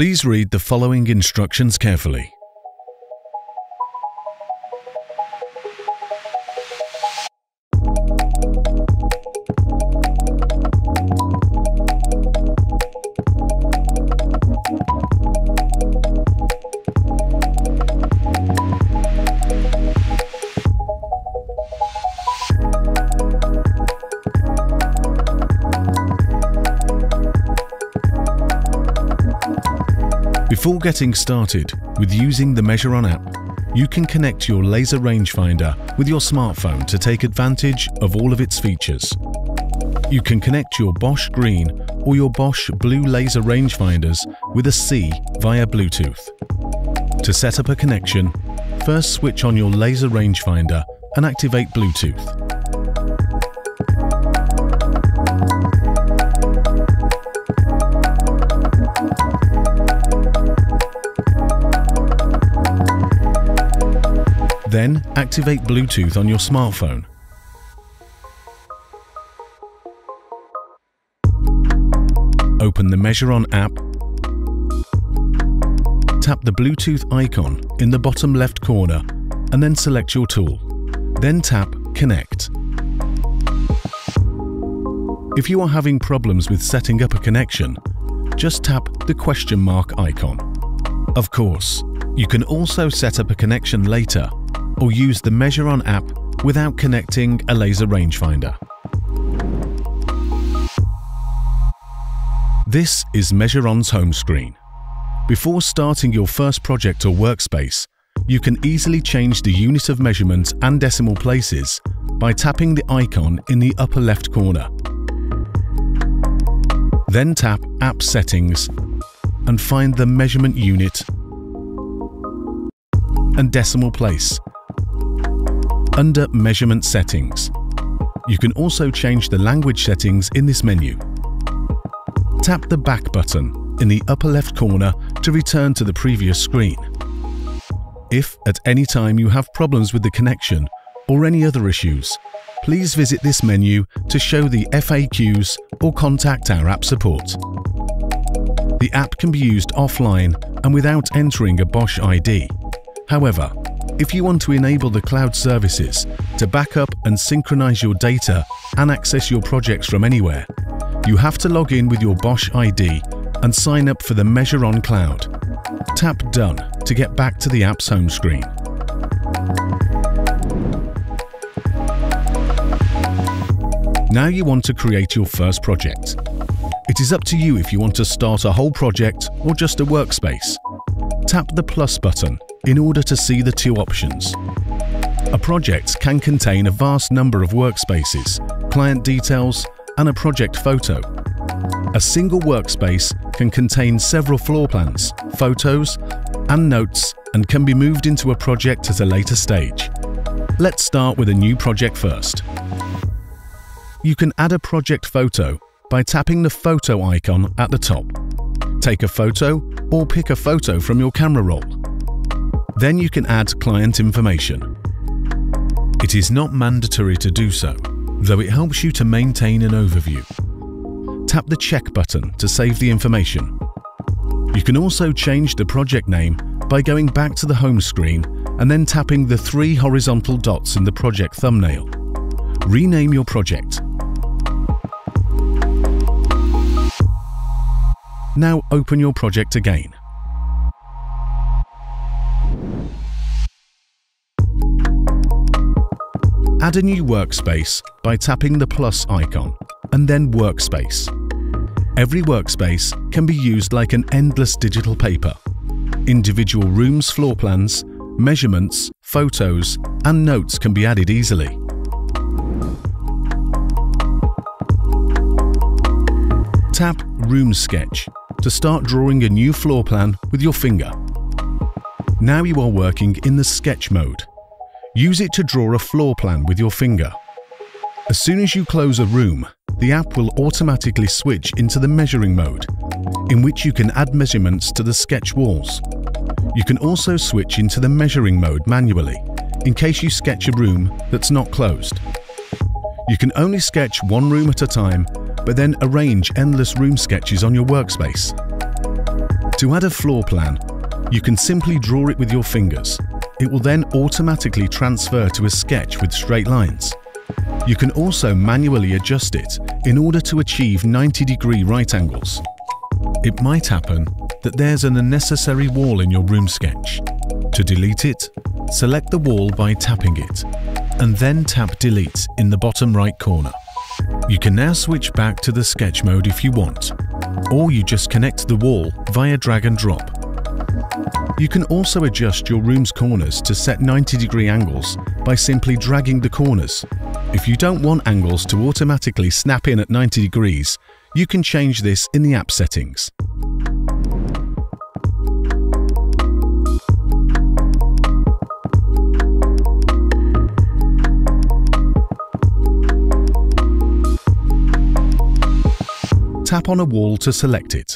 Please read the following instructions carefully. Before getting started with using the MeasureOn app, you can connect your laser rangefinder with your smartphone to take advantage of all of its features. You can connect your Bosch green or your Bosch blue laser rangefinders with a C via Bluetooth. To set up a connection, first switch on your laser rangefinder and activate Bluetooth. Then activate Bluetooth on your smartphone. Open the MeasureOn app. Tap the Bluetooth icon in the bottom left corner and then select your tool. Then tap Connect. If you are having problems with setting up a connection, just tap the question mark icon. Of course, you can also set up a connection later or use the MeasureOn app without connecting a laser rangefinder. This is MeasureOn's home screen. Before starting your first project or workspace, you can easily change the unit of measurement and decimal places by tapping the icon in the upper left corner. Then tap App Settings and find the measurement unit and decimal place under Measurement Settings. You can also change the language settings in this menu. Tap the Back button in the upper left corner to return to the previous screen. If at any time you have problems with the connection or any other issues, please visit this menu to show the FAQs or contact our app support. The app can be used offline and without entering a Bosch ID. However, if you want to enable the cloud services to back up and synchronize your data and access your projects from anywhere, you have to log in with your Bosch ID and sign up for the MeasureOn Cloud. Tap Done to get back to the app's home screen. Now you want to create your first project. It is up to you if you want to start a whole project or just a workspace. Tap the plus button in order to see the two options. A project can contain a vast number of workspaces, client details, and a project photo. A single workspace can contain several floor plans, photos, and notes and can be moved into a project at a later stage. Let's start with a new project first. You can add a project photo by tapping the photo icon at the top. Take a photo or pick a photo from your camera roll. Then you can add client information. It is not mandatory to do so, though it helps you to maintain an overview. Tap the check button to save the information. You can also change the project name by going back to the home screen and then tapping the 3 horizontal dots in the project thumbnail. Rename your project. Now open your project again. Add a new workspace by tapping the plus icon and then Workspace. Every workspace can be used like an endless digital paper. Individual rooms, floor plans, measurements, photos, and notes can be added easily. Tap Room Sketch to start drawing a new floor plan with your finger. Now you are working in the sketch mode. Use it to draw a floor plan with your finger. As soon as you close a room, the app will automatically switch into the measuring mode, in which you can add measurements to the sketch walls. You can also switch into the measuring mode manually, in case you sketch a room that's not closed. You can only sketch one room at a time, but then arrange endless room sketches on your workspace. To add a floor plan, you can simply draw it with your fingers. It will then automatically transfer to a sketch with straight lines. You can also manually adjust it in order to achieve 90-degree right angles. It might happen that there's an unnecessary wall in your room sketch. To delete it, select the wall by tapping it, and then tap Delete in the bottom right corner. You can now switch back to the sketch mode if you want, or you just connect the wall via drag and drop. You can also adjust your room's corners to set 90-degree angles by simply dragging the corners. If you don't want angles to automatically snap in at 90 degrees, you can change this in the app settings. Tap on a wall to select it.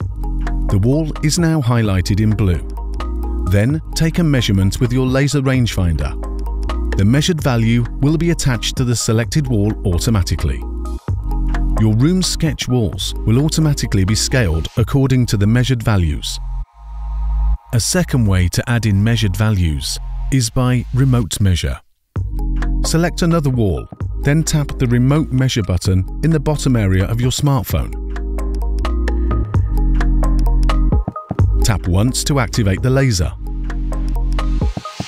The wall is now highlighted in blue. Then take a measurement with your laser rangefinder. The measured value will be attached to the selected wall automatically. Your room sketch walls will automatically be scaled according to the measured values. A second way to add in measured values is by Remote Measure. Select another wall, then tap the Remote Measure button in the bottom area of your smartphone. Tap once to activate the laser.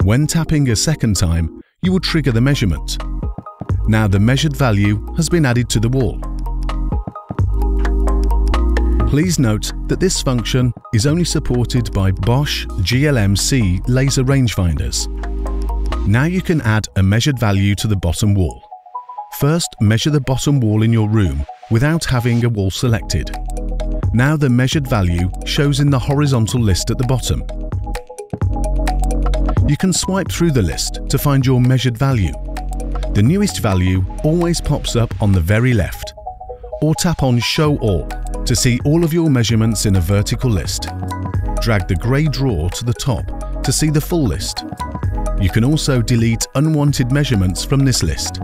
When tapping a second time, you will trigger the measurement. Now the measured value has been added to the wall. Please note that this function is only supported by Bosch GLM-C laser rangefinders. Now you can add a measured value to the bottom wall. First, measure the bottom wall in your room without having a wall selected. Now the measured value shows in the horizontal list at the bottom. You can swipe through the list to find your measured value. The newest value always pops up on the very left. Or tap on Show All to see all of your measurements in a vertical list. Drag the grey drawer to the top to see the full list. You can also delete unwanted measurements from this list.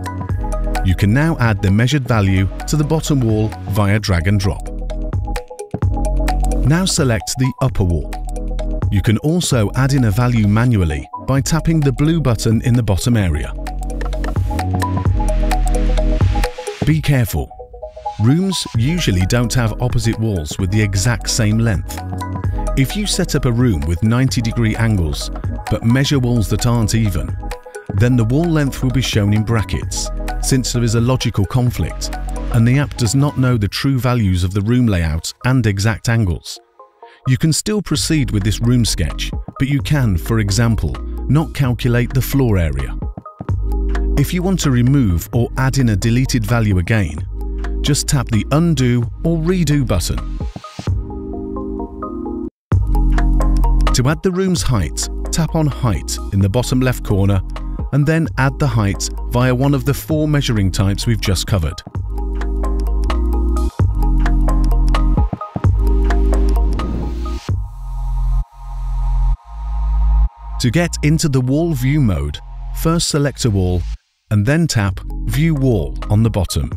You can now add the measured value to the bottom wall via drag and drop. Now select the upper wall. You can also add in a value manually by tapping the blue button in the bottom area. Be careful. Rooms usually don't have opposite walls with the exact same length. If you set up a room with 90-degree angles but measure walls that aren't even, then the wall length will be shown in brackets, since there is a logical conflict and the app does not know the true values of the room layout and exact angles. You can still proceed with this room sketch, but you can, for example, not calculate the floor area. If you want to remove or add in a deleted value again, just tap the Undo or Redo button. To add the room's height, tap on Height in the bottom left corner and then add the height via one of the 4 measuring types we've just covered. To get into the Wall View mode, first select a wall and then tap View Wall on the bottom.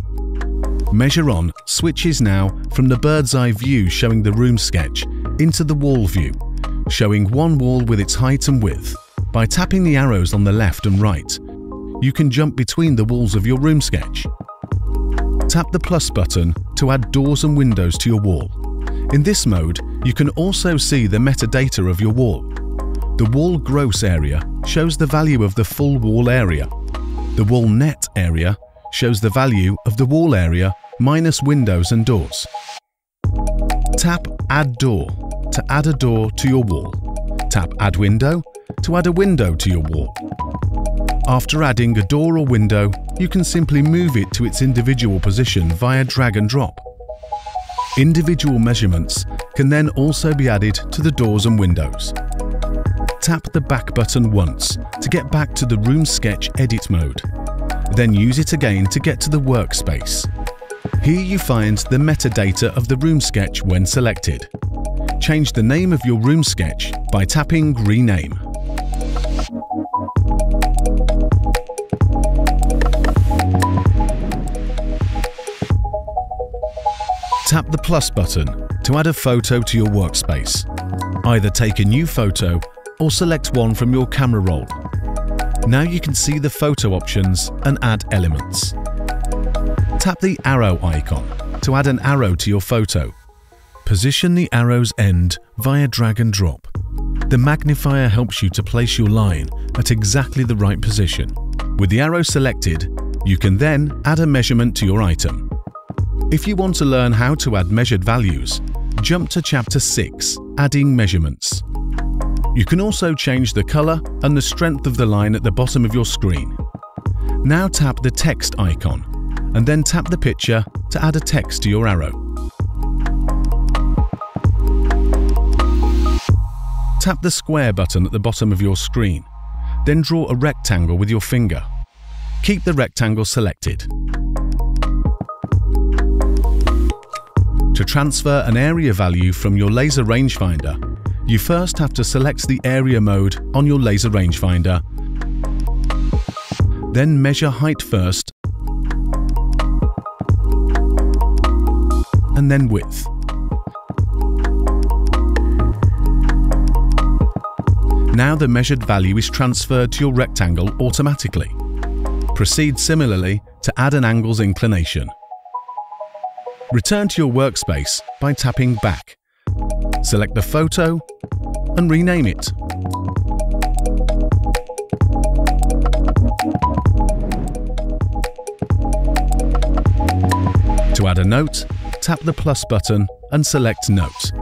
MeasureOn switches now from the bird's eye view showing the room sketch into the wall view, showing one wall with its height and width. By tapping the arrows on the left and right, you can jump between the walls of your room sketch. Tap the plus button to add doors and windows to your wall. In this mode, you can also see the metadata of your wall. The wall gross area shows the value of the full wall area. The wall net area shows the value of the wall area minus windows and doors. Tap Add Door to add a door to your wall. Tap Add Window to add a window to your wall. After adding a door or window, you can simply move it to its individual position via drag and drop. Individual measurements can then also be added to the doors and windows. Tap the back button once to get back to the room sketch edit mode. Then use it again to get to the workspace. Here you find the metadata of the room sketch when selected. Change the name of your room sketch by tapping Rename. Tap the plus button to add a photo to your workspace. Either take a new photo or select one from your camera roll. Now you can see the photo options and add elements. Tap the arrow icon to add an arrow to your photo. Position the arrow's end via drag and drop. The magnifier helps you to place your line at exactly the right position. With the arrow selected, you can then add a measurement to your item. If you want to learn how to add measured values, jump to Chapter 6, Adding Measurements. You can also change the color and the strength of the line at the bottom of your screen. Now tap the text icon and then tap the picture to add a text to your arrow. Tap the square button at the bottom of your screen, then draw a rectangle with your finger. Keep the rectangle selected. To transfer an area value from your laser rangefinder, you first have to select the area mode on your laser rangefinder, then measure height first, and then width. Now the measured value is transferred to your rectangle automatically. Proceed similarly to add an angle's inclination. Return to your workspace by tapping Back. Select the photo and rename it. To add a note, tap the plus button and select Note.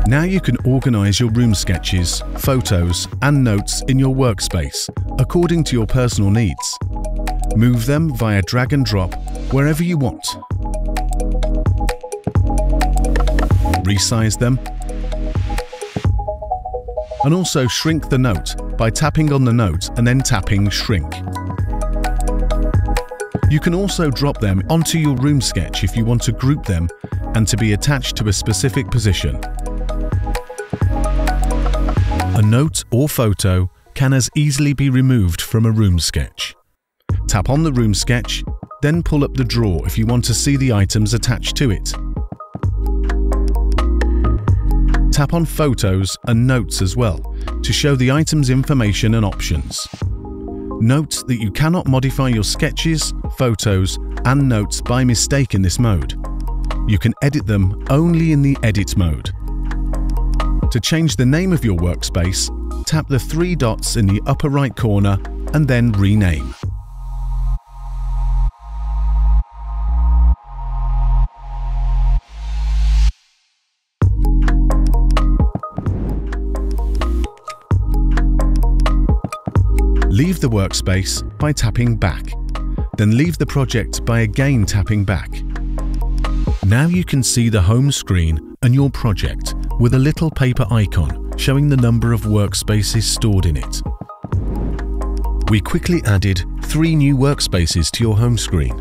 Now you can organize your room sketches, photos, and notes in your workspace according to your personal needs. Move them via drag and drop wherever you want. Resize them. And also shrink the note by tapping on the note and then tapping Shrink. You can also drop them onto your room sketch if you want to group them and to be attached to a specific position. A note or photo can as easily be removed from a room sketch. Tap on the room sketch, then pull up the drawer if you want to see the items attached to it. Tap on Photos and Notes as well to show the item's information and options. Note that you cannot modify your sketches, photos, and notes by mistake in this mode. You can edit them only in the Edit mode. To change the name of your workspace, tap the three dots in the upper right corner and then Rename. Leave the workspace by tapping Back, then leave the project by again tapping Back. Now you can see the home screen and your project with a little paper icon showing the number of workspaces stored in it. We quickly added 3 new workspaces to your home screen.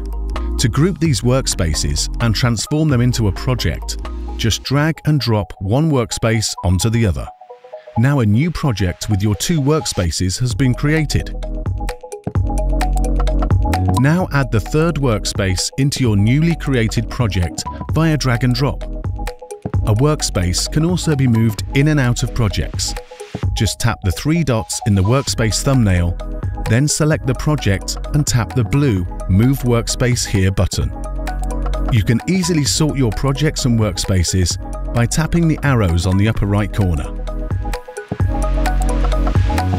To group these workspaces and transform them into a project, just drag and drop one workspace onto the other. Now a new project with your 2 workspaces has been created. Now add the 3rd workspace into your newly created project via drag and drop. A workspace can also be moved in and out of projects. Just tap the 3 dots in the workspace thumbnail, then select the project and tap the blue Move Workspace Here button. You can easily sort your projects and workspaces by tapping the arrows on the upper right corner.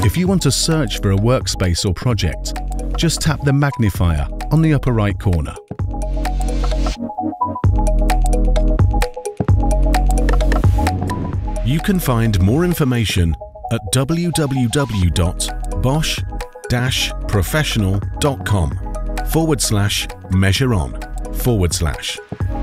If you want to search for a workspace or project, just tap the magnifier on the upper right corner. You can find more information at www.bosch-professional.com/measureon/.